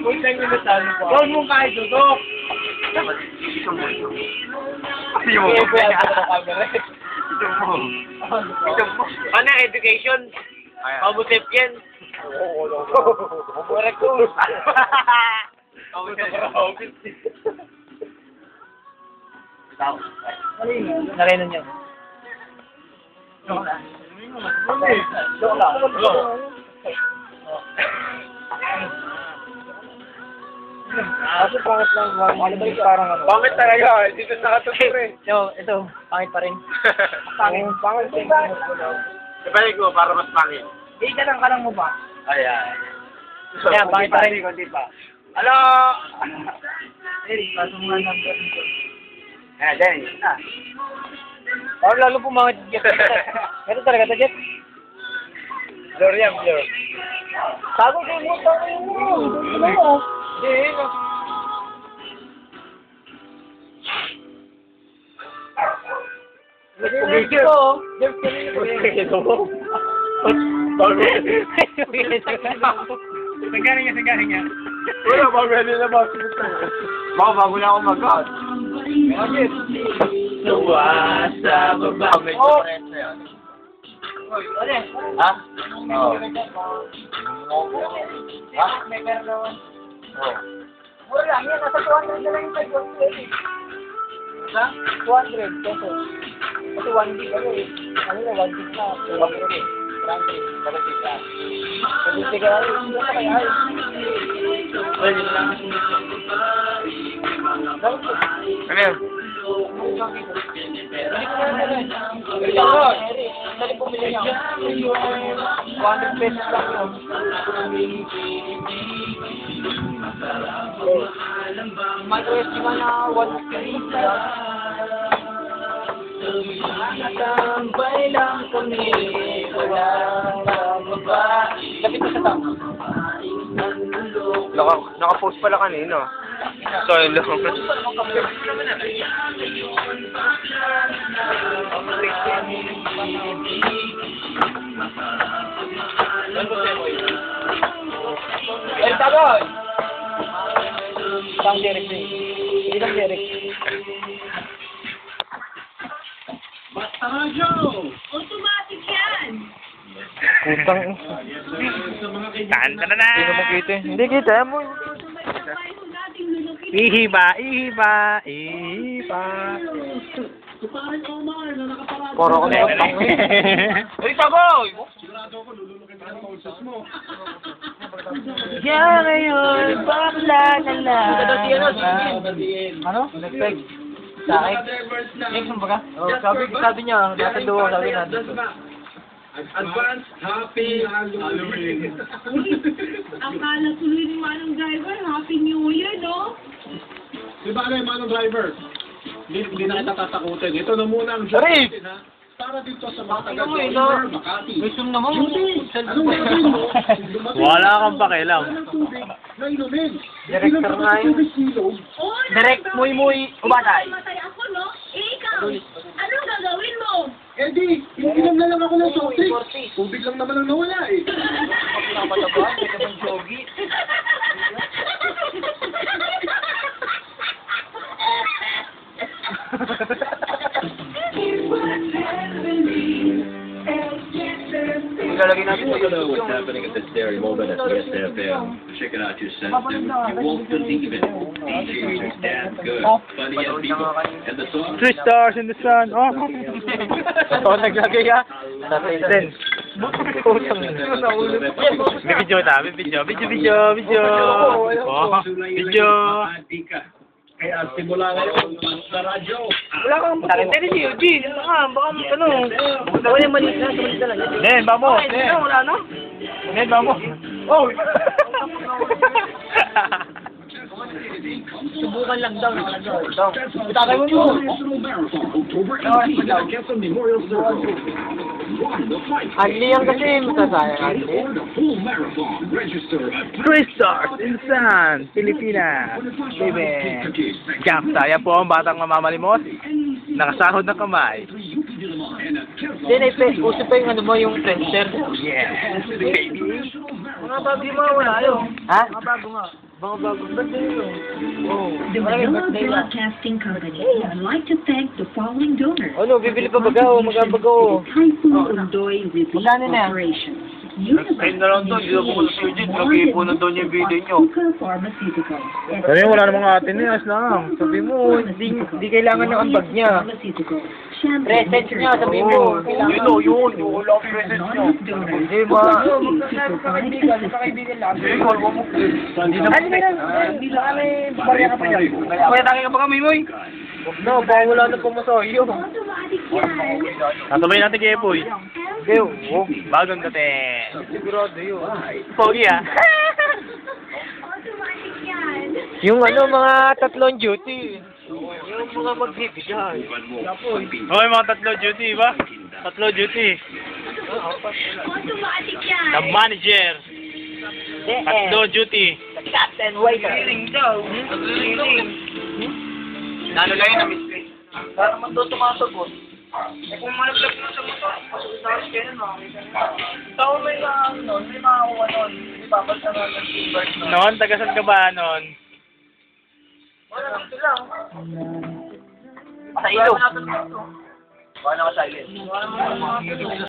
Puntang minutan po. Huwag mo kahit tutok. Hindi mo mo. Ano education? Pabusip yan. Correct ko. Nakainan niya. Kasi pangit lang, parang ano. Pangit talaga, dito sa katutur eh. Ito, pangit pa rin. Pangit din. Ibalik ko para mas pangit. Ka lang mo ba? Ayan. Kaya, pangit pa rin. Kunti pa. Hello! Pasok nga number nito. Ayan, Denny. Oh, lalo pumangit. Ito talaga, Tajet. Blur yan, blur. Sabi ko mo, sabi mo. Ano mo? Hindi ko. Ito mo. Sagaling niya. Wala, bago na ba? Baka bago na ako mag-out. Tuwa sa baba. Oh! Ha? Oo. Ha? May pera naman. Oo. Mura lang yan, nasa 200 na lang yung pag-work. Ha? 200 pesos. Kasi 1 gig ano eh. Ano na, 1 gig na. 200 eh. 100. Malapit ka. Pag-isip ka ay, hindi na kaya ay. Pwede lang. Ano yun? Dali pumili niya. 200 pesos lang yun. Micro SD man na 150. Tambay lang kami, walang bababa. Lapit mo sa tama. Naka-post pala kanina. Sorry lang. El Tagoy! Isang Derek eh. Isang Derek. Basta radyo! Automatic yan! Putang. Kanta na na! Hindi mo kita. Hindi kita mo. Ihiba, ihiba, ihiba. So parang Omar na nakaparado. Poro ko na utang eh. Uy, Tagoy! Sigurado ako, lulunukin ka ng boses mo. Kaya ngayon, bakla na lang. Ano? Nag-peg. Sa akin? Next mo ba ka? Oh, sabi niya, nasa duwa, sabi na. Advance Happy Halloween. Akala tuloy ni Manong Driver, Happy New Year, no? Di ba ano yung Manong Driver? Hindi na kita tatakutin. Ito na muna ang Sorry! natin, ha? Para dito sa mga Ano mo, ino? taga-Joyner, Makati. May sum naman. Anong gagawin mo? Wala kang pakialam. Ng tubig na inumin. Director nga yun. Tubig silog. Oh, Direct, muy, umatay. Matay ako, no? Eh, ikaw, anong gagawin mo? Eh di, ininom na lang ako ng soft drinks. Tubig lang naman ang nawala eh. Pinapataba, may kamang jogi. Ilalagay natin sa know what's happening at this very moment at BSFM. Check it out yourself. You won't believe it. DJs are damn good. Funny as people. And the song... 3 stars in the sun. Oh, oh naglagay ha. Sa Titan. Putang may video na, may video. Oh, video. Kaya simula ngayon sa radyo. Wala kang pagkain si Eugene. Baka ano. Baka yung maliit na, sumalit na lang. Nen, vamos. Wala na. Nen, vamos. Oh! Subukan lang daw. Itakay mo mo. National Marathon, October 18 at Quezon Memorial Circle. Run the fight. Agli yan kasi, masasayang agli. For the full marathon, register at 3 stars in the sun, Pilipinas. Baby. Kapta, yan po ang batang mamamalimos. Nakasahod ng kamay. Then, uso pa yung ano mo, yung Friendster. Yes, baby. Mga bago yung mga wala yun. Ha? Mga bago nga. Mga bagong birthday yun. Oo. The Manila Broadcasting Company would like to thank the following donors. Ano, bibili pa baga o magbabaga o? Typhoon Undoy Relief Magkano na yan? Operations. Ayun na lang doon, hindi ako mag-surgeon. Nag-iipunan doon yung video nyo. Pharmaceutical. Sabi mo, wala namang atin niya, as lang. Sabi mo, hindi kailangan ng ambag niya. Pharmaceutical. Present niya, sabi mo. Yun o, yun. Yung wala ang present nyo. Hindi ba? Magkakaibigan lang. Hindi, wala mo. Hindi na Ano ba yan? Barya ka pa yan. Kaya tangin ka ba kami, Moy? No, baka wala na pumasoyo. Automatic yan. Tatabay natin kay Boy. Hindi, oh. Bagong dati. Sigurado yun. Pogi ah. Automatic yan. Yung ano, mga tatlong duty. Yung mga magbibigay. Okay, mga tatlo duty, ba? Tatlo duty. Automatic yan. The manager. Tatlo duty. Captain Waiter. Nalo lang yun na miss. Para man doon tumasagot. Eh kung malaglag mo sa motor, masusunod kayo nun, makakita nyo. Tao may makakuha nun. Hindi papas na nun ng teamwork nun. Noon, tagasan ka ba noon? Wala dito lang. Sa ilo. Wala ka silent.